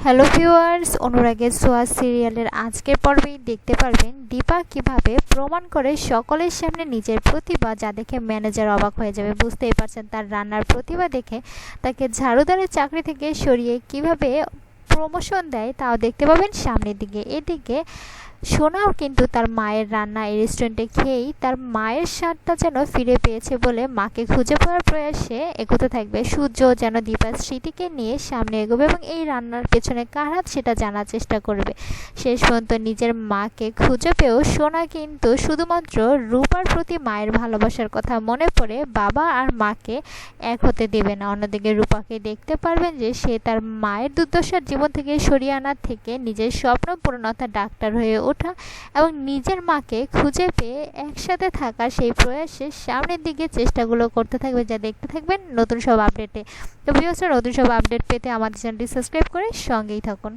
Hello viewers, অনুরাগের ছোঁয়া সিরিয়ালের আজকের পর্বেই দেখতে পারবেন দীপা কিভাবে প্রমাণ করে সকলের সামনে নিজের প্রতিভা, যা দেখে ম্যানেজার অবাক হয়ে যাবে। বুঝতেই পারছেন, তার রান্নার প্রতিভা দেখে তাকে ঝাড়ুদারের চাকরি থেকে সরিয়ে কিভাবে প্রমোশন দেয় তাও দেখতে পাবেন সামনের দিকে। এদিকে সোনাও কিন্তু তার মায়ের রান্না এই রেস্টুরেন্টে খেয়েই তার মায়ের স্বাদটা যেন ফিরে পেয়েছে বলে মাকে খুঁজে পাওয়ার প্রয়াসে এগোতে থাকবে। সূর্য যেন দীপার স্মৃতিকে নিয়ে সামনে এগোবে এবং এই রান্নার পেছনে কার হাত সেটা জানার চেষ্টা করবে। শেষ পর্যন্ত নিজের মাকে খুঁজে পেয়েও সোনা কিন্তু শুধুমাত্র রূপার প্রতি মায়ের ভালোবাসার কথা মনে পড়ে বাবা আর মাকে এক হতে দেবে না। অন্যদিকে রূপাকে দেখতে পারবেন যে সে তার মায়ের দুর্দশার জীবন থেকে সরিয়ে আনার থেকে নিজের স্বপ্ন পূরণতা ডাক্তার হয়ে ওঠা এবং নিজের মাকে খুঁজে পেয়ে একসাথে থাকার সেই প্রয়াসে সামনের দিকে চেষ্টাগুলো করতে থাকবে, যা দেখতে থাকবেন নতুন সব আপডেটে। তো ভিউয়ার্সরা, নতুন সব আপডেট পেতে আমাদের চ্যানেলটি সাবস্ক্রাইব করে সঙ্গেই থাকুন।